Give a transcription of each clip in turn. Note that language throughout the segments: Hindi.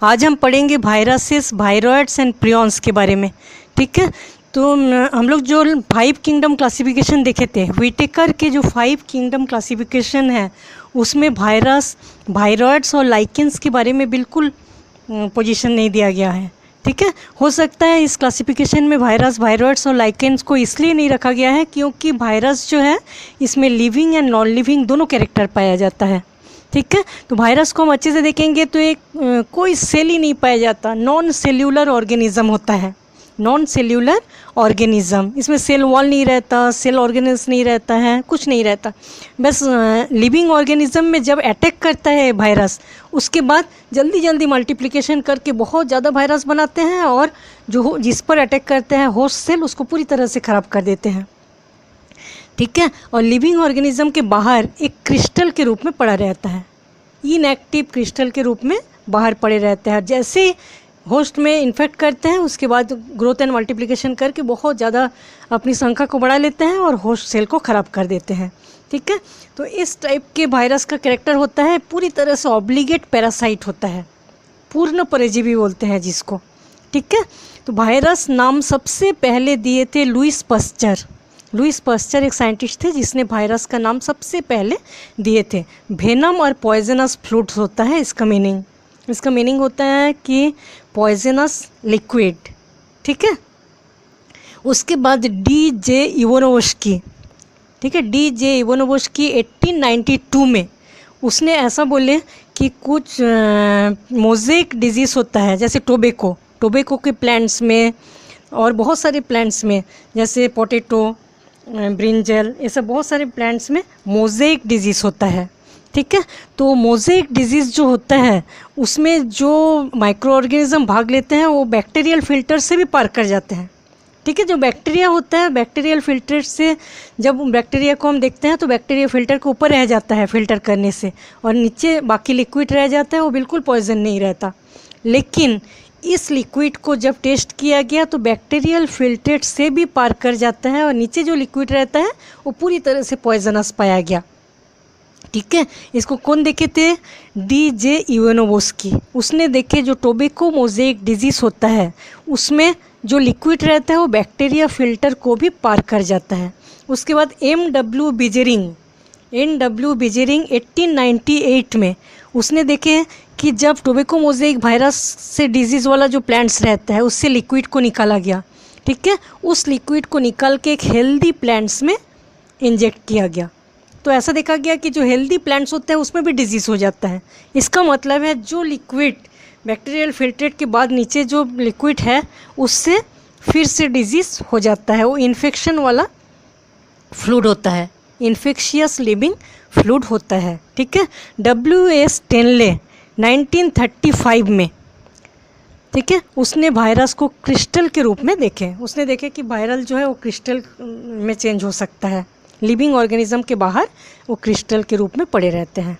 आज हम पढ़ेंगे वायरसेस, वायरॉइड्स एंड प्रियॉन्स के बारे में। ठीक है, तो हम लोग जो 5 किंगडम क्लासिफिकेशन देखे थे, व्हिटेकर के जो 5 किंगडम क्लासिफिकेशन है उसमें वायरस, वायरॉइड्स और लाइकेंस के बारे में बिल्कुल पोजीशन नहीं दिया गया है। ठीक है, हो सकता है इस क्लासिफिकेशन में वायरस, वायरॉइड्स और लाइकेंस को इसलिए नहीं रखा गया है क्योंकि वायरस जो है इसमें लिविंग एंड नॉन लिविंग दोनों कैरेक्टर पाया जाता है। ठीक है, तो वायरस को हम अच्छे से देखेंगे तो एक कोई सेल ही नहीं पाया जाता, नॉन सेल्यूलर ऑर्गेनिज्म होता है, नॉन सेल्यूलर ऑर्गेनिज्म। इसमें सेल वॉल नहीं रहता, सेल ऑर्गेनिज्म नहीं रहता है, कुछ नहीं रहता। बस लिविंग ऑर्गेनिज्म में जब अटैक करता है वायरस, उसके बाद जल्दी जल्दी मल्टीप्लिकेशन करके बहुत ज़्यादा वायरस बनाते हैं और जो जिस पर अटैक करते हैं होस्ट सेल, उसको पूरी तरह से ख़राब कर देते हैं। ठीक है, और लिविंग ऑर्गेनिज्म के बाहर एक क्रिस्टल के रूप में पड़ा रहता है, इनएक्टिव क्रिस्टल के रूप में बाहर पड़े रहते हैं। जैसे होस्ट में इन्फेक्ट करते हैं उसके बाद ग्रोथ एंड मल्टीप्लिकेशन करके बहुत ज़्यादा अपनी संख्या को बढ़ा लेते हैं और होस्ट सेल को ख़राब कर देते हैं। ठीक है, तो इस टाइप के वायरस का कैरेक्टर होता है पूरी तरह से ऑब्लिगेट पैरासाइट होता है, पूर्ण परजीवी बोलते हैं जिसको। ठीक है, तो वायरस नाम सबसे पहले दिए थे लुईस पास्चर। लुईस पास्चर एक साइंटिस्ट थे जिसने वायरस का नाम सबसे पहले दिए थे। वेनम और पॉइजनस फ्लूइड्स होता है इसका मीनिंग। इसका मीनिंग होता है कि पॉइजनस लिक्विड। ठीक है, उसके बाद डी.जे. इवानोव्स्की। ठीक है, डी.जे. इवानोव्स्की 1892 में उसने ऐसा बोले कि कुछ मोज़ेक डिजीज़ होता है, जैसे टोबैको के प्लांट्स में और बहुत सारे प्लांट्स में, जैसे पोटैटो, ब्रिंजल, ये सब बहुत सारे प्लांट्स में मोज़ेक डिजीज़ होता है। ठीक है, तो मोज़ेक डिजीज़ जो होता है उसमें जो माइक्रो ऑर्गेनिज्म भाग लेते हैं वो बैक्टीरियल फिल्टर से भी पार कर जाते हैं। ठीक है, जो बैक्टीरिया होता है बैक्टीरियल फिल्टर से, जब बैक्टीरिया को हम देखते हैं तो बैक्टीरिया फिल्टर के ऊपर रह जाता है फिल्टर करने से, और नीचे बाकी लिक्विड रह जाता है, वो बिल्कुल पॉइजन नहीं रहता। लेकिन इस लिक्विड को जब टेस्ट किया गया तो बैक्टीरियल फिल्ट्रेट से भी पार कर जाता है और नीचे जो लिक्विड रहता है वो पूरी तरह से पॉइजनस पाया गया। ठीक है, इसको कौन देखे थे? डी.जे. इवानोव्स्की। उसने देखे जो टोबैको मोज़ेक डिजीज़ होता है उसमें जो लिक्विड रहता है वो बैक्टीरिया फिल्टर को भी पार कर जाता है। उसके बाद एम.डब्ल्यू. बिजेरिंग 1898 में उसने देखे कि जब टोबैको मोज़ेक वायरस से डिजीज़ वाला जो प्लांट्स रहता है उससे लिक्विड को निकाला गया। ठीक है, उस लिक्विड को निकाल के एक हेल्दी प्लांट्स में इंजेक्ट किया गया, तो ऐसा देखा गया कि जो हेल्दी प्लांट्स होते हैं उसमें भी डिजीज़ हो जाता है। इसका मतलब है जो लिक्विड बैक्टीरियल फिल्ट्रेट के बाद नीचे जो लिक्विड है उससे फिर से डिजीज़ हो जाता है, वो इन्फेक्शन वाला फ्लूइड होता है, इन्फेक्शियस लिविंग फ्लूइड होता है। ठीक है, W.S. स्टेनले 1935 में, ठीक है, उसने वायरस को क्रिस्टल के रूप में देखे। उसने देखे कि वायरल जो है वो क्रिस्टल में चेंज हो सकता है, लिविंग ऑर्गेनिज्म के बाहर वो क्रिस्टल के रूप में पड़े रहते हैं।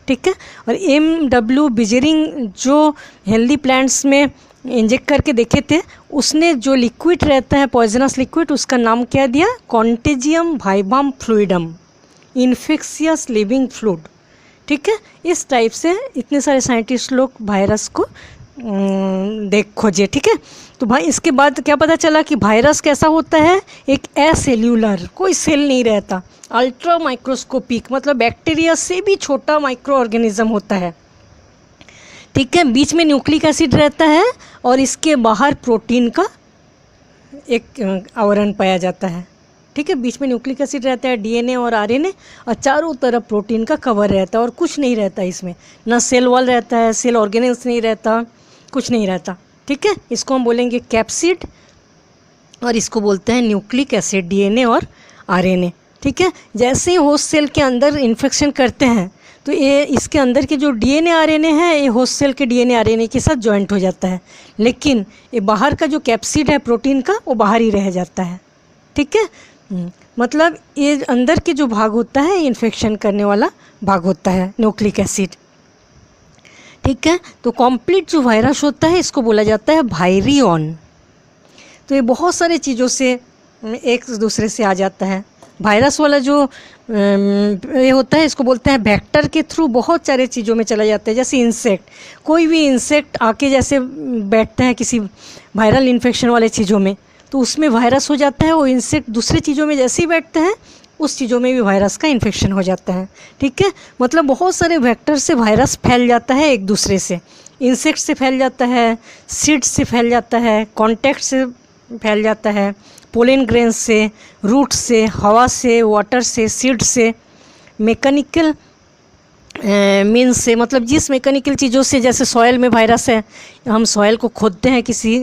ठीक है, और एम.डब्ल्यू. बिजेरिंग जो हेल्दी प्लांट्स में इंजेक्ट करके देखे थे, उसने जो लिक्विड रहता है पॉइजनस लिक्विड, उसका नाम क्या दिया? Contagium vivum fluidum, infectious living fluid. ठीक है, इस टाइप से इतने सारे साइंटिस्ट लोग वायरस को देख खोजे। ठीक है, तो भाई इसके बाद क्या पता चला कि वायरस कैसा होता है? एक एसेल्यूलर, कोई सेल नहीं रहता, अल्ट्रा माइक्रोस्कोपिक, मतलब बैक्टीरिया से भी छोटा माइक्रो ऑर्गेनिज्म होता है। ठीक है, बीच में न्यूक्लिक एसिड रहता है और इसके बाहर प्रोटीन का एक आवरण पाया जाता है। ठीक है, बीच में न्यूक्लिक एसिड रहता है, डीएनए और आरएनए, और चारों तरफ प्रोटीन का कवर रहता है और कुछ नहीं रहता इसमें, ना सेल वॉल रहता है, सेल ऑर्गेनेल्स नहीं रहता, कुछ नहीं रहता। ठीक है, इसको हम बोलेंगे कैप्सिड और इसको बोलते हैं न्यूक्लिक एसिड, डीएनए और आरएनए। ठीक है, जैसे ही होस्ट सेल के अंदर इन्फेक्शन करते हैं तो ये इसके अंदर के जो डीएनए आरएनए है ये होस्ट सेल के डीएनए आरएनए के साथ जॉइंट हो जाता है, लेकिन ये बाहर का जो कैप्सिड है प्रोटीन का वो बाहर ही रह जाता है। ठीक है, मतलब ये अंदर के जो भाग होता है इन्फेक्शन करने वाला भाग होता है, न्यूक्लिक एसिड। ठीक है, तो कॉम्प्लीट जो वायरस होता है इसको बोला जाता है वायरियन। तो ये बहुत सारे चीज़ों से एक दूसरे से आ जाता है, वायरस वाला जो ये होता है इसको बोलते हैं वेक्टर के थ्रू बहुत सारे चीज़ों में चला जाता है। जैसे इंसेक्ट, कोई भी इंसेक्ट आके जैसे बैठते हैं किसी वायरल इन्फेक्शन वाले चीज़ों में, तो उसमें वायरस हो जाता है। वो इंसेक्ट दूसरे चीज़ों में जैसे ही बैठते हैं उस चीज़ों में भी वायरस का इन्फेक्शन हो जाता है। ठीक है, मतलब बहुत सारे वेक्टर से वायरस फैल जाता है एक दूसरे से। इंसेक्ट से फैल जाता है, सीड से फैल जाता है, कॉन्टैक्ट से फैल जाता है, पोलन ग्रेन से, रूट से, हवा से, वाटर से, सीड से, मैकेनिकल मीन्स से, मतलब जिस मैकेनिकल चीज़ों से, जैसे सॉयल में वायरस है, हम सॉयल को खोदते हैं किसी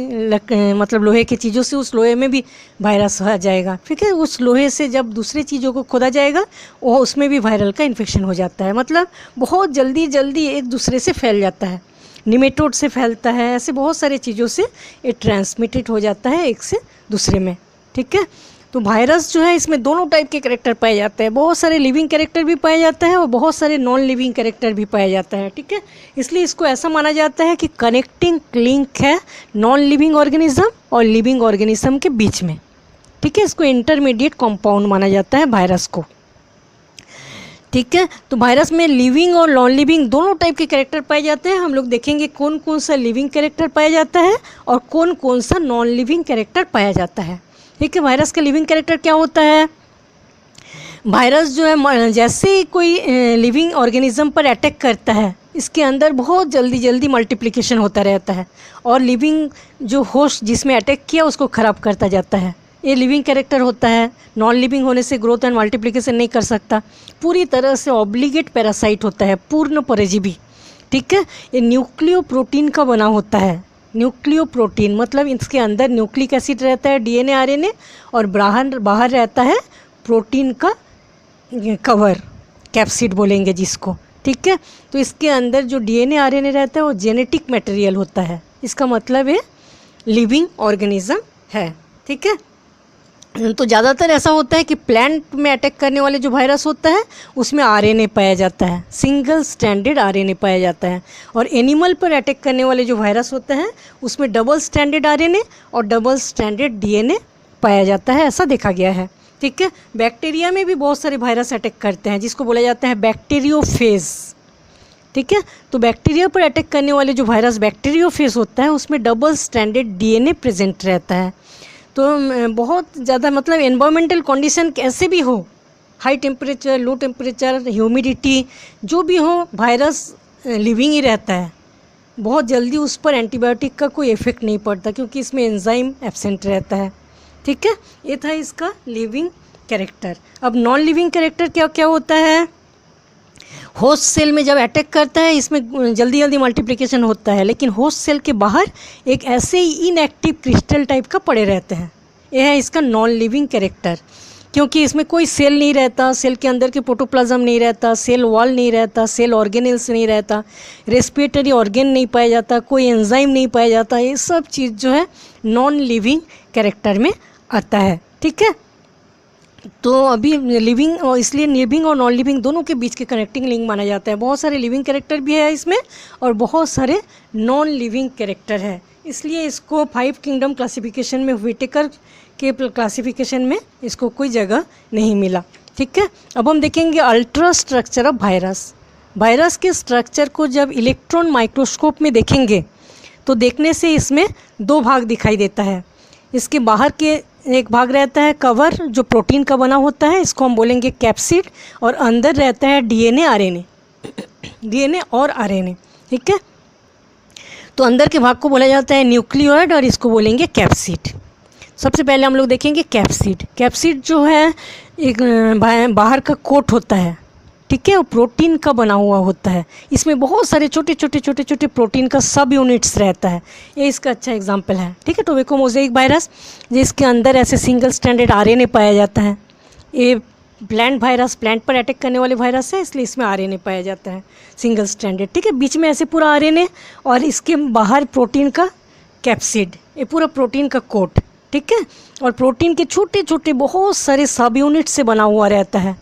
मतलब लोहे की चीज़ों से, उस लोहे में भी वायरस आ जाएगा। ठीक है, उस लोहे से जब दूसरे चीज़ों को खोदा जाएगा वो उसमें भी वायरल का इन्फेक्शन हो जाता है। मतलब बहुत जल्दी जल्दी एक दूसरे से फैल जाता है, निमेटोड से फैलता है, ऐसे बहुत सारे चीज़ों से ये ट्रांसमिटेड हो जाता है एक से दूसरे में। ठीक है, तो वायरस जो है इसमें दोनों टाइप के कैरेक्टर पाए जाते हैं। बहुत सारे लिविंग कैरेक्टर भी पाए जाता है और बहुत सारे नॉन लिविंग कैरेक्टर भी पाया जाता है। ठीक है, इसलिए इसको ऐसा माना जाता है कि कनेक्टिंग लिंक है नॉन लिविंग ऑर्गेनिज्म और लिविंग ऑर्गेनिज्म के बीच में। ठीक है, इसको इंटरमीडिएट कंपाउंड माना जाता है वायरस को। ठीक है, तो वायरस में लिविंग और नॉन लिविंग दोनों टाइप के कैरेक्टर पाए जाते हैं। हम लोग देखेंगे कौन कौन सा लिविंग कैरेक्टर पाया जाता है और कौन कौन सा नॉन लिविंग कैरेक्टर पाया जाता है। ठीक है, वायरस का लिविंग कैरेक्टर क्या होता है? वायरस जो है जैसे ही कोई लिविंग ऑर्गेनिज्म पर अटैक करता है, इसके अंदर बहुत जल्दी जल्दी मल्टीप्लिकेशन होता रहता है और लिविंग जो होस्ट जिसमें अटैक किया उसको ख़राब करता जाता है। ये लिविंग कैरेक्टर होता है। नॉन लिविंग होने से ग्रोथ एंड मल्टीप्लिकेशन नहीं कर सकता, पूरी तरह से ऑब्लिगेट पैरासाइट होता है, पूर्ण परजीवी। ठीक है, ये न्यूक्लियो प्रोटीन का बना होता है। न्यूक्लियो प्रोटीन मतलब इसके अंदर न्यूक्लिक एसिड रहता है, डीएनए आरएनए, और बाहर रहता है प्रोटीन का कवर, कैप्सिड बोलेंगे जिसको। ठीक है, तो इसके अंदर जो डीएनए आरएनए रहता है वो जेनेटिक मटेरियल होता है। इसका मतलब है लिविंग ऑर्गेनिज्म है। ठीक है, तो ज़्यादातर ऐसा होता है कि प्लांट में अटैक करने वाले जो वायरस होता है उसमें आरएनए पाया जाता है, सिंगल स्ट्रैंडेड आरएनए पाया जाता है। और एनिमल पर अटैक करने वाले जो वायरस होते हैं उसमें डबल स्ट्रैंडेड आरएनए और डबल स्ट्रैंडेड डीएनए पाया जाता है, ऐसा देखा गया है। ठीक है, बैक्टीरिया में भी बहुत सारे वायरस अटैक करते हैं जिसको बोला जाता है बैक्टीरियोफेज। ठीक है, तो बैक्टीरिया पर अटैक करने वाले जो वायरस बैक्टीरियोफेज होता है उसमें डबल स्ट्रैंडेड डीएनए प्रेजेंट रहता है। तो बहुत ज़्यादा मतलब एनवायरमेंटल कंडीशन कैसे भी हो, high temperature, low temperature, humidity, जो भी हो, वायरस लिविंग ही रहता है। बहुत जल्दी उस पर एंटीबायोटिक का कोई इफेक्ट नहीं पड़ता क्योंकि इसमें एंजाइम एब्सेंट रहता है। ठीक है, ये था इसका लिविंग कैरेक्टर। अब नॉन लिविंग कैरेक्टर क्या क्या होता है? होस्ट सेल में जब अटैक करता है इसमें जल्दी जल्दी मल्टीप्लिकेशन होता है, लेकिन होस्ट सेल के बाहर एक ऐसे ही इनएक्टिव क्रिस्टल टाइप का पड़े रहते हैं। यह है इसका नॉन लिविंग कैरेक्टर, क्योंकि इसमें कोई सेल नहीं रहता, सेल के अंदर के प्रोटोप्लाज्म नहीं रहता, सेल वॉल नहीं रहता, सेल ऑर्गेनेल्स नहीं रहता, रेस्पिरेटरी ऑर्गेन नहीं पाया जाता, कोई एंजाइम नहीं पाया जाता। ये सब चीज़ जो है नॉन लिविंग कैरेक्टर में आता है। ठीक है, तो अभी लिविंग और इसलिए लिविंग और नॉन लिविंग दोनों के बीच के कनेक्टिंग लिंक माना जाता है। बहुत सारे लिविंग कैरेक्टर भी है इसमें और बहुत सारे नॉन लिविंग कैरेक्टर है, इसलिए इसको 5 किंगडम क्लासिफिकेशन में, व्हिटेकर के क्लासिफिकेशन में इसको कोई जगह नहीं मिला। ठीक है, अब हम देखेंगे ultra structure of virus. Virus के स्ट्रक्चर को जब इलेक्ट्रॉन माइक्रोस्कोप में देखेंगे तो देखने से इसमें 2 भाग दिखाई देता है। इसके बाहर के एक भाग रहता है कवर जो प्रोटीन का बना होता है, इसको हम बोलेंगे कैप्सिड, और अंदर रहता है डीएनए आरएनए, डीएनए और आरएनए। ठीक है, तो अंदर के भाग को बोला जाता है न्यूक्लियोइड और इसको बोलेंगे कैप्सिड। सबसे पहले हम लोग देखेंगे कैप्सिड। कैप्सिड जो है एक बाहर का कोट होता है। ठीक है, वो प्रोटीन का बना हुआ होता है। इसमें बहुत सारे छोटे छोटे प्रोटीन का सब यूनिट्स रहता है। ये इसका अच्छा एग्जांपल है। ठीक है, टोबैकोमोज़ेइक वायरस जिसके अंदर ऐसे सिंगल स्ट्रैंडेड आरएनए पाया जाता है। ये प्लांट वायरस, प्लांट पर अटैक करने वाले वायरस है, इसलिए इसमें आरएनए पाया जाता है सिंगल स्ट्रैंडेड। ठीक है, बीच में ऐसे पूरा आरएनए और इसके बाहर प्रोटीन का कैप्सिड, ये पूरा प्रोटीन का कोट। ठीक है, और प्रोटीन के छोटे छोटे बहुत सारे सब यूनिट से बना हुआ रहता है,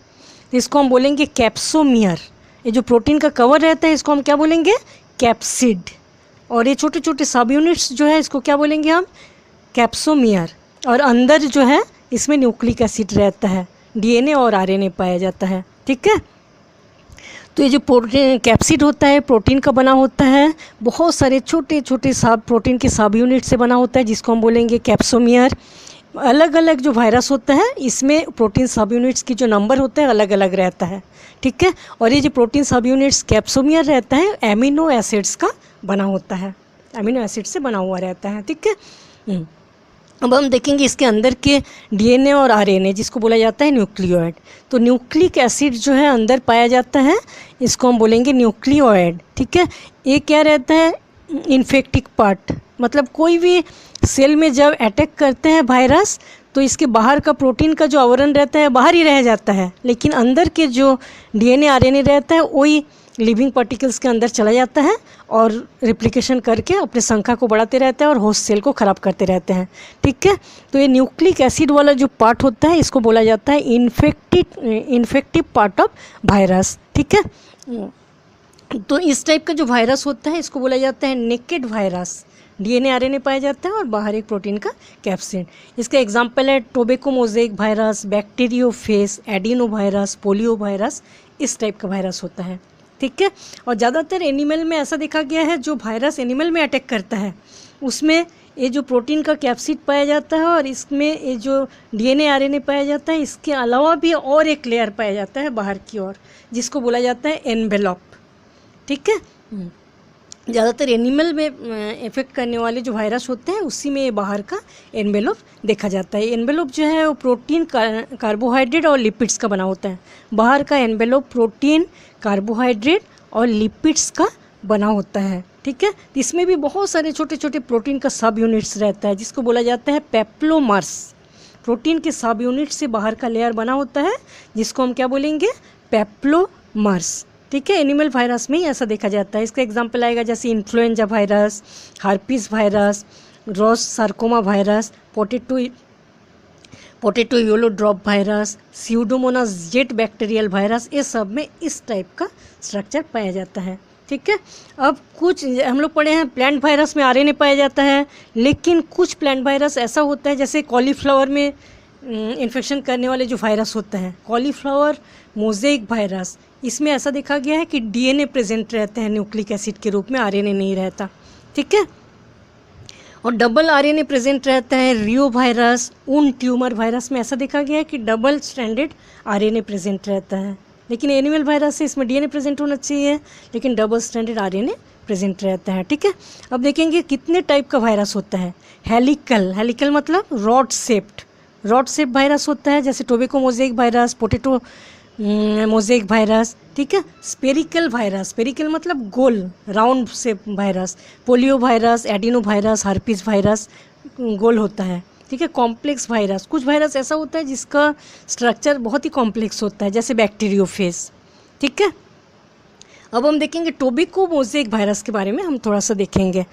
इसको हम बोलेंगे कैप्सोमियर। ये जो प्रोटीन का कवर रहता है इसको हम क्या बोलेंगे? कैप्सिड। और ये छोटे छोटे सब यूनिट्स जो है इसको क्या बोलेंगे हम? कैप्सोमियर। और अंदर जो है इसमें न्यूक्लिक एसिड रहता है, डीएनए और आरएनए पाया जाता है। ठीक है, तो ये जो प्रोटीन कैप्सिड होता है प्रोटीन का बना होता है, बहुत सारे छोटे छोटे सब प्रोटीन के सब यूनिट से बना होता है जिसको हम बोलेंगे कैप्सोमियर। अलग अलग जो वायरस होता है इसमें प्रोटीन सब यूनिट्स की जो नंबर होता है अलग अलग रहता है। ठीक है, और ये जो प्रोटीन सब यूनिट्स कैप्सोमियर रहता है एमिनो एसिड्स का बना होता है, एमिनो एसिड से बना हुआ रहता है। ठीक है, अब हम देखेंगे इसके अंदर के डीएनए और आरएनए जिसको बोला जाता है न्यूक्लियोइड। तो न्यूक्लिक एसिड जो है अंदर पाया जाता है, इसको हम बोलेंगे न्यूक्लियोइड। ठीक है, ये क्या रहता है, इन्फेक्टिक पार्ट, मतलब कोई भी सेल में जब अटैक करते हैं वायरस तो इसके बाहर का प्रोटीन का जो आवरण रहता है बाहर ही रह जाता है, लेकिन अंदर के जो डीएनए आरएनए रहता है वही लिविंग पार्टिकल्स के अंदर चला जाता है और रिप्लिकेशन करके अपने संख्या को बढ़ाते रहते हैं और होस्ट सेल को ख़राब करते रहते हैं। ठीक है, तो ये न्यूक्लिक एसिड वाला जो पार्ट होता है इसको बोला जाता है इन्फेक्टिव पार्ट ऑफ वायरस। ठीक है, तो इस टाइप का जो वायरस होता है इसको बोला जाता है नेकेड वायरस। डीएनए आरएनए पाया जाता है और बाहर एक प्रोटीन का कैप्सिड। इसका एग्जाम्पल है tobacco mosaic virus, bacteriophage, adeno virus, polio virus, इस टाइप का वायरस होता है। ठीक है, और ज़्यादातर एनिमल में ऐसा देखा गया है जो वायरस एनिमल में अटैक करता है उसमें ये जो प्रोटीन का कैप्सिड पाया जाता है और इसमें ये जो डीएनए आरएनए पाया जाता है इसके अलावा भी और एक लेयर पाया जाता है बाहर की ओर जिसको बोला जाता है एनवेलप। ठीक है, ज़्यादातर एनिमल में इफेक्ट करने वाले जो वायरस होते हैं उसी में ये बाहर का एनवेलप देखा जाता है। एनवेलप जो है वो प्रोटीन, कार्बोहाइड्रेट और लिपिड्स का बना होता है। बाहर का एनवेलप प्रोटीन, कार्बोहाइड्रेट और लिपिड्स का बना होता है। ठीक है, इसमें भी बहुत सारे छोटे छोटे प्रोटीन का सब यूनिट्स रहता है जिसको बोला जाता है पेप्लोमर्स। प्रोटीन के सब यूनिट से बाहर का लेयर बना होता है जिसको हम क्या बोलेंगे, पेप्लोमर्स। ठीक है, एनिमल वायरस में ही ऐसा देखा जाता है। इसका एग्जांपल आएगा जैसे influenza virus, herpes virus, Ross sarcoma virus, potato yellow drop virus, Pseudomonas jet bacterial virus, ये सब में इस टाइप का स्ट्रक्चर पाया जाता है। ठीक है, अब कुछ हम लोग पढ़े हैं प्लांट वायरस में आरएनए पाया जाता है, लेकिन कुछ प्लांट वायरस ऐसा होता है जैसे कॉलीफ्लावर में इन्फेक्शन करने वाले जो वायरस होता है, कॉलीफ्लावर मोज़ेक वायरस, इसमें ऐसा देखा गया है कि डीएनए प्रेजेंट रहते हैं न्यूक्लिक एसिड के रूप में, आरएनए नहीं रहता। ठीक है, और डबल आरएनए प्रेजेंट रहता है रियो वायरस, उन ट्यूमर वायरस में ऐसा देखा गया है कि डबल स्ट्रैंडेड आरएनए प्रेजेंट रहता है। लेकिन एनिमल वायरस से इसमें डीएनए प्रेजेंट होना चाहिए लेकिन डबल स्ट्रैंडेड आरएनए प्रेजेंट रहता है। ठीक है, अब देखेंगे कितने टाइप का वायरस होता है। हेलिकल मतलब रॉड शेप वायरस होता है जैसे tobacco mosaic virus, potato mosaic virus. ठीक है, स्पेरिकल मतलब गोल round shape virus, polio virus, adeno virus, herpes virus गोल होता है। ठीक है, कॉम्प्लेक्स वायरस, कुछ वायरस ऐसा होता है जिसका स्ट्रक्चर बहुत ही कॉम्प्लेक्स होता है जैसे बैक्टीरियोफेज। ठीक है, अब हम देखेंगे टोबैको मोज़ेक वायरस के बारे में हम थोड़ा सा देखेंगे।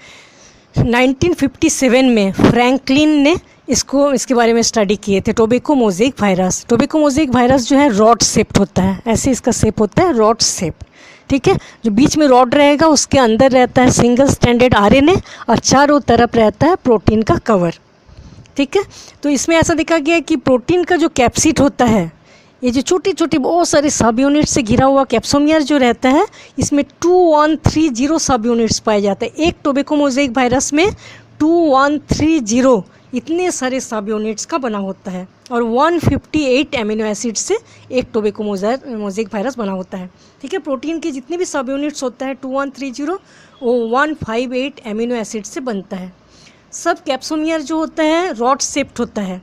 1957 में फ्रैंकलिन ने इसके बारे में स्टडी किए थे, टोबैको मोज़ेक वायरस जो है रॉड शेप्ड होता है, ऐसे इसका शेप होता है रॉड शेप। ठीक है, जो बीच में रॉड रहेगा उसके अंदर रहता है सिंगल स्ट्रैंडेड आरएनए और चारों तरफ रहता है प्रोटीन का कवर। ठीक है, तो इसमें ऐसा देखा गया है कि प्रोटीन का जो कैप्सिड होता है, ये जो छोटी छोटी बहुत सारे सब यूनिट से घिरा हुआ कैप्सोमियर जो रहता है, इसमें 2130 सब यूनिट्स पाए जाते हैं। एक टोबैको मोज़ेक वायरस में 2130 इतने सारे सब यूनिट्स का बना होता है और 158 एमिनो एसिड से एक टोबैको मोज़ेक वायरस बना होता है। ठीक है, प्रोटीन के जितने भी सब यूनिट्स होता है 2130 वो 158 एमिनो एसिड से बनता है। सब कैप्सोमियर जो होता है रॉड शेप्ड होता है।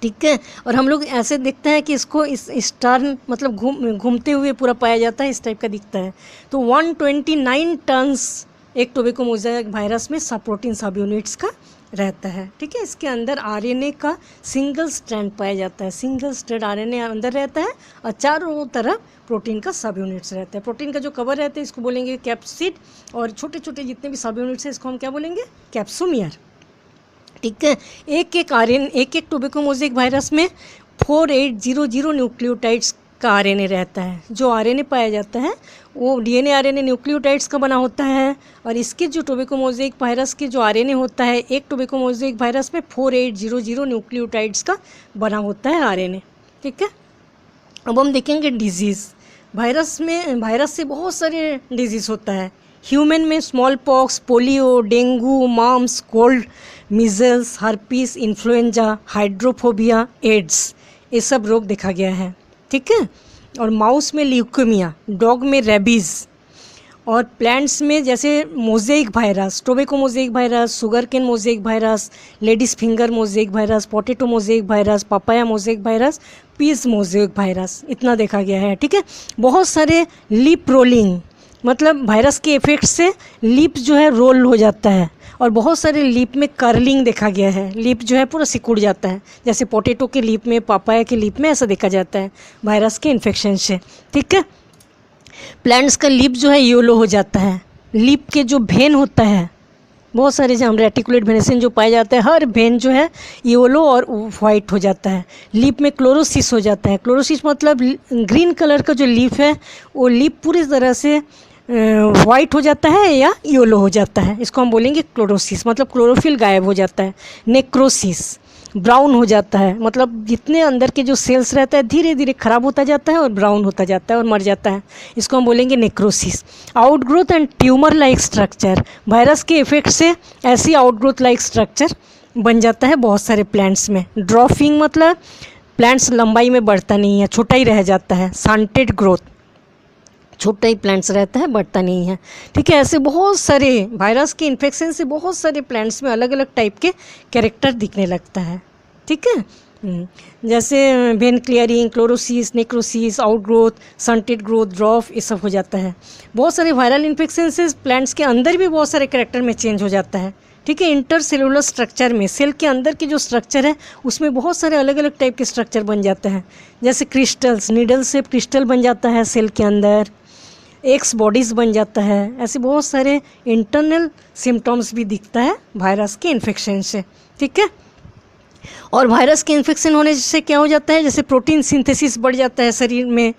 ठीक है, और हम लोग ऐसे देखते हैं कि इसको इस स्टार मतलब घूमते हुए पूरा पाया जाता है, इस टाइप का दिखता है। तो 129 टन्स एक टोबैको मोज़ेक वायरस में सब प्रोटीन सब यूनिट्स का रहता है। ठीक है, इसके अंदर आरएनए का सिंगल स्ट्रैंड पाया जाता है, सिंगल स्ट्रैंड आरएनए अंदर रहता है और चारों तरफ प्रोटीन का सब यूनिट्स रहता है। प्रोटीन का जो कवर रहता है इसको बोलेंगे कैप्सिड और छोटे छोटे जितने भी सब यूनिट्स हैं इसको हम क्या बोलेंगे, कैप्सोमियर। ठीक है, एक टोबैको मोज़ेक वायरस में 4800 न्यूक्लियोटाइड्स का आरएनए रहता है। जो आरएनए पाया जाता है वो डीएनए आरएनए न्यूक्लियोटाइड्स का बना होता है और इसके जो टोबैको मोज़ेक वायरस के जो आरएनए होता है, एक टोबैको मोज़ेक वायरस में 4800 न्यूक्लियोटाइड्स का बना होता है आरएनए। ठीक है। अब हम देखेंगे डिजीज़। वायरस से बहुत सारे डिजीज़ होता है। ह्यूमन में small pox, polio, dengue, mumps, cold, measles, herpes, influenza, hydrophobia, AIDS, ये सब रोग देखा गया है। ठीक है। और माउस में ल्यूकेमिया, डॉग में रेबीज़, और प्लांट्स में जैसे mosaic virus, tobacco mosaic virus, sugar cane mosaic virus, ladies finger mosaic virus, potato mosaic virus, papaya mosaic virus, peas mosaic virus, इतना देखा गया है। ठीक है। बहुत सारे लिप रोलिंग, मतलब वायरस के इफेक्ट से लिप जो है रोल हो जाता है, और बहुत सारे लिप में कर्लिंग देखा गया है। लिप जो है पूरा सिकुड़ जाता है, जैसे पोटैटो के लिप में, पापाया के लिप में ऐसा देखा जाता है वायरस के इन्फेक्शन से। ठीक है। प्लांट्स का लिप जो है येलो हो जाता है। लिप के जो भेन होता है, बहुत सारे जो हम रेटिकुलेट वेनेसिन जो पाए जाते हैं, हर भेन जो है येलो और वाइट हो जाता है। लिप में क्लोरोसिस हो जाता है। क्लोरोसिस मतलब ग्रीन कलर का जो लीफ है, वो लिप पूरी तरह से वाइट हो जाता है या येलो हो जाता है, इसको हम बोलेंगे क्लोरोसिस, मतलब क्लोरोफिल गायब हो जाता है। नेक्रोसिस, ब्राउन हो जाता है, मतलब जितने अंदर के जो सेल्स रहता है धीरे धीरे खराब होता जाता है और ब्राउन होता जाता है और मर जाता है, इसको हम बोलेंगे necrosis. Outgrowth and tumour like structure, virus के इफेक्ट से ऐसी आउटग्रोथ लाइक स्ट्रक्चर बन जाता है बहुत सारे प्लांट्स में। ड्रॉफिंग मतलब प्लांट्स लंबाई में बढ़ता नहीं है, छोटा ही रह जाता है। सांटेड ग्रोथ, छोटा ही प्लांट्स रहता है, बढ़ता नहीं है। ठीक है। ऐसे बहुत सारे वायरस के इन्फेक्शन से बहुत सारे प्लांट्स में अलग अलग टाइप के कैरेक्टर दिखने लगता है। ठीक है। जैसे vein clearing, chlorosis, necrosis, outgrowth, stunted growth, dwarf, ये सब हो जाता है। बहुत सारे वायरल इन्फेक्शन से प्लांट्स के अंदर भी बहुत सारे कैरेक्टर में चेंज हो जाता है। ठीक है। इंटर सेलुलर स्ट्रक्चर में, सेल के अंदर की जो स्ट्रक्चर है उसमें बहुत सारे अलग अलग टाइप के स्ट्रक्चर बन जाते हैं। जैसे क्रिस्टल्स, नीडल से क्रिस्टल बन जाता है सेल के अंदर, एक्स बॉडीज़ बन जाता है। ऐसे बहुत सारे इंटरनल सिम्टम्स भी दिखता है वायरस के इन्फेक्शन से। ठीक है। और वायरस के इन्फेक्शन होने से क्या हो जाता है, जैसे प्रोटीन सिंथेसिस बढ़ जाता है शरीर में,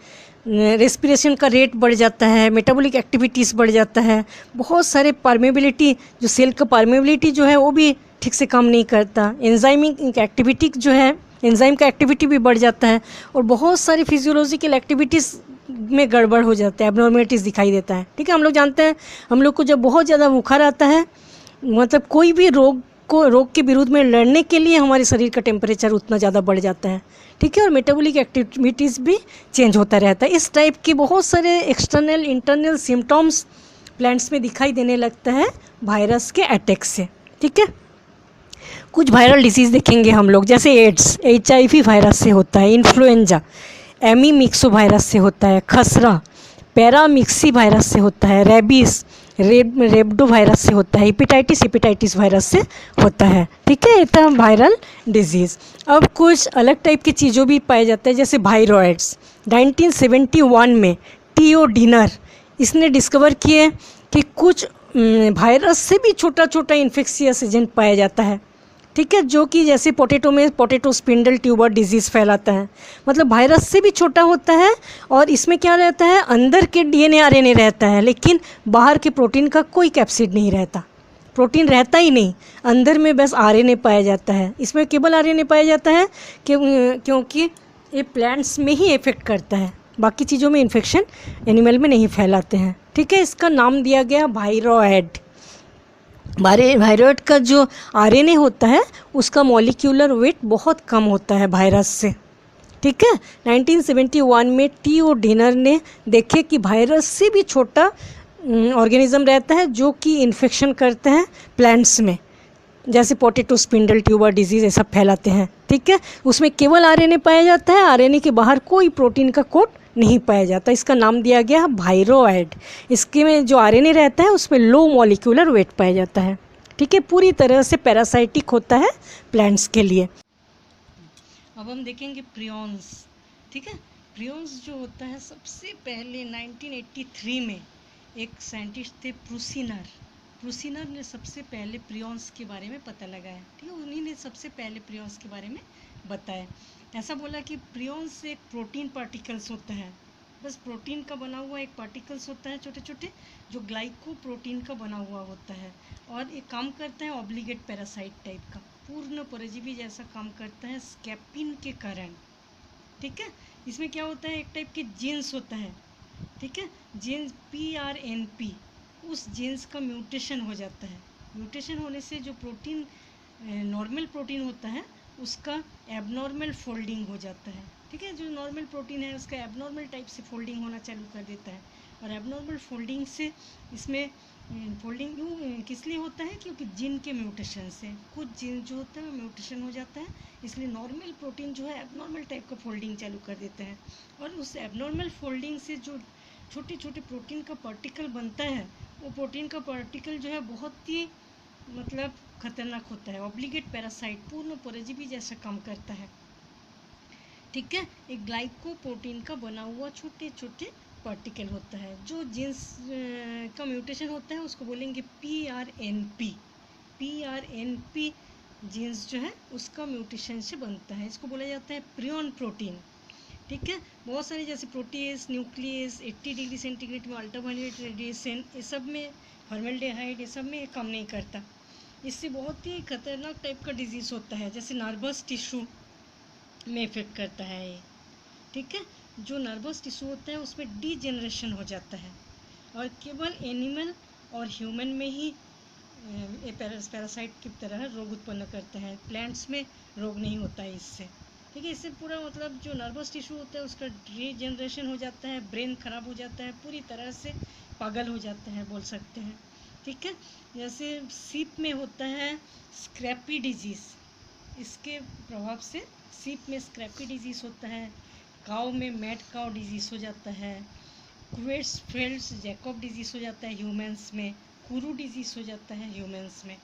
रेस्पिरेशन का रेट बढ़ जाता है, मेटाबॉलिक एक्टिविटीज़ बढ़ जाता है। बहुत सारे परमेबिलिटी, जो सेल का परमेबिलिटी जो है वो भी ठीक से काम नहीं करता। एंजाइमिक एक्टिविटी जो है, एंजाइम का एक्टिविटी भी बढ़ जाता है, और बहुत सारी फिजियोलॉजिकल एक्टिविटीज़ में गड़बड़ हो जाता है, एबनॉर्मेलिटीज़ दिखाई देता है। ठीक है। हम लोग जानते हैं, हम लोग को जब बहुत ज़्यादा बुखार आता है, मतलब कोई भी रोग के विरुद्ध में लड़ने के लिए हमारे शरीर का टेम्परेचर उतना ज़्यादा बढ़ जाता है। ठीक है। और मेटाबॉलिक एक्टिविटीज़ भी चेंज होता रहता है। इस टाइप के बहुत सारे एक्सटर्नल इंटरनल सिम्टम्स प्लांट्स में दिखाई देने लगता है वायरस के अटैक से। ठीक है। कुछ वायरल डिसीज़ देखेंगे हम लोग, जैसे एड्स HIV वायरस से होता है, इन्फ्लुएंजा एमीमिक्सो वायरस से होता है, खसरा पैरामिक्सी वायरस से होता है, रेबीज रेबडो वायरस से होता है, हेपेटाइटिस वायरस से होता है। ठीक है। इतना वायरल डिजीज़। अब कुछ अलग टाइप की चीज़ों भी पाए जाते हैं, जैसे वायरॉइड्स। 1971 में टीओ डिनर इसने डिस्कवर किए कि कुछ वायरस से भी छोटा छोटा इन्फेक्शियस एजेंट पाया जाता है। ठीक है। जो कि जैसे पोटैटो में पोटैटो स्पिंडल ट्यूबर डिजीज़ फैलाता है, मतलब वायरस से भी छोटा होता है। और इसमें क्या रहता है, अंदर के DNA RNA रहता है, लेकिन बाहर के प्रोटीन का कोई कैप्सिड नहीं रहता, प्रोटीन रहता ही नहीं, अंदर में बस RNA पाया जाता है। इसमें केवल RNA पाया जाता है क्योंकि ये प्लांट्स में ही इफेक्ट करता है, बाकी चीज़ों में इन्फेक्शन एनिमल में नहीं फैलाते हैं। ठीक है। इसका नाम दिया गया वायरॉइड। वायरॉइड का जो RNA होता है उसका मॉलिक्यूलर वेट बहुत कम होता है वायरस से। ठीक है। 1971 में टीओ डिनर ने देखे कि वायरस से भी छोटा ऑर्गेनिज्म रहता है जो कि इन्फेक्शन करते हैं प्लांट्स में, जैसे पोटैटो स्पिंडल ट्यूबर डिजीज़ ये सब फैलाते हैं। ठीक है। उसमें केवल RNA पाया जाता है, RNA के बाहर कोई प्रोटीन का कोट नहीं पाया जाता। इसका नाम दिया गया वायरॉइड। इसके में जो RNA रहता है उसमें लो मॉलिक्यूलर वेट पाया जाता है। ठीक है। पूरी तरह से पैरासाइटिक होता है प्लांट्स के लिए। अब हम देखेंगे प्रियॉन्स। ठीक है। प्रियॉन्स जो होता है, सबसे पहले 1983 में एक साइंटिस्ट थे प्रूसिनर ने सबसे पहले प्रियॉन्स के बारे में पता लगाया। ठीक है। उन्हीं ने सबसे पहले प्रियॉन्स के बारे में बताया। ऐसा बोला कि प्रियॉन्स एक प्रोटीन पार्टिकल्स होता है, बस प्रोटीन का बना हुआ एक पार्टिकल्स होता है छोटे छोटे, जो ग्लाइकोप्रोटीन का बना हुआ होता है, और ये काम करता है ऑब्लिगेट पैरासाइट टाइप का, पूर्ण परजीवी जैसा काम करता है स्कैपिन के कारण। ठीक है। इसमें क्या होता है, एक टाइप के जीन्स होता है, ठीक है, जीन्स PRNP, उस जीन्स का म्यूटेशन हो जाता है। म्यूटेशन होने से जो प्रोटीन नॉर्मल प्रोटीन होता है उसका एबनॉर्मल फोल्डिंग हो जाता है, ठीक है। जो नॉर्मल प्रोटीन है उसका एबनॉर्मल टाइप से फोल्डिंग होना चालू कर देता है, और एबनॉर्मल फोल्डिंग से इसमें फोल्डिंग किस लिए होता है, क्योंकि जीन के म्यूटेशन से कुछ जीन जो होता है वो म्यूटेशन हो जाता है, इसलिए नॉर्मल प्रोटीन जो है एबनॉर्मल टाइप का फोल्डिंग चालू कर देता है, और उस एबनॉर्मल फोल्डिंग से जो छोटे छोटे प्रोटीन का पार्टिकल बनता है, वो प्रोटीन का पार्टिकल जो है बहुत ही मतलब खतरनाक होता है, ऑब्लिगेट पैरासाइट, पूर्ण परजीवी जैसा काम करता है, ठीक है। एक ग्लाइकोप्रोटीन का बना हुआ छोटे छोटे पार्टिकल होता है। जो जीन्स का म्यूटेशन होता है उसको बोलेंगे PRNP। PRNP जीन्स जो है उसका म्यूटेशन से बनता है, इसको बोला जाता है प्रियन प्रोटीन, ठीक है। बहुत सारे जैसे प्रोटीएस, न्यूक्लियस, 80 डिग्री सेंटीग्रेड में अल्ट्रावायलेट रेडिएशन, ये सब में फॉर्मेल्डिहाइड, ये सब में ये काम नहीं करता। इससे बहुत ही खतरनाक टाइप का डिजीज़ होता है, जैसे नर्वस टिश्यू में इफेक्ट करता है ये, ठीक है। जो नर्वस टिश्यू होता है उसमें डीजेनरेशन हो जाता है, और केवल एनिमल और ह्यूमन में ही ये पैरासाइट की तरह रोग उत्पन्न करता है, प्लांट्स में रोग नहीं होता है इससे, ठीक है। इससे पूरा मतलब जो नर्वस टिश्यू होता है उसका डीजेनरेशन हो जाता है, ब्रेन खराब हो जाता है, पूरी तरह से पागल हो जाते हैं बोल सकते हैं, ठीक है। जैसे सीप में होता है स्क्रैपी डिजीज़, इसके प्रभाव से सीप में स्क्रैपी डिजीज़ होता है, काऊ में मैड काऊ डिजीज़ हो जाता है, क्वेट्सफेल्ड्स जैकब डिजीज़ हो जाता है ह्यूमंस में, कुरू डिजीज़ हो जाता है ह्यूमंस में,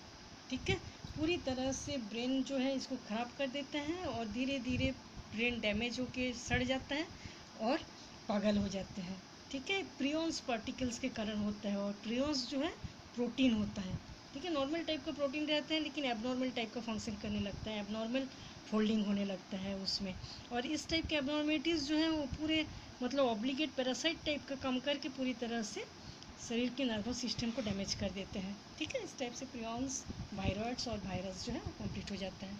ठीक है। पूरी तरह से ब्रेन जो है इसको ख़राब कर देता है, और धीरे धीरे ब्रेन डैमेज होके सड़ जाता है और पागल हो जाते हैं, ठीक है। प्रियॉन्स पार्टिकल्स के कारण होता है, और प्रियॉन्स जो है प्रोटीन होता है, ठीक है। नॉर्मल टाइप का प्रोटीन रहता है लेकिन एबनॉर्मल टाइप का फंक्शन करने लगता है, एबनॉर्मल फोल्डिंग होने लगता है उसमें, और इस टाइप के एबनॉर्मलिटीज़ जो है वो पूरे मतलब ऑब्लिगेट पैरासाइट टाइप का काम करके पूरी तरह से शरीर के नर्वस सिस्टम को डैमेज कर देते हैं, ठीक है। इस टाइप से प्रियॉन्स, वायरॉइड्स और वायरस जो है वो कंप्लीट हो जाता है।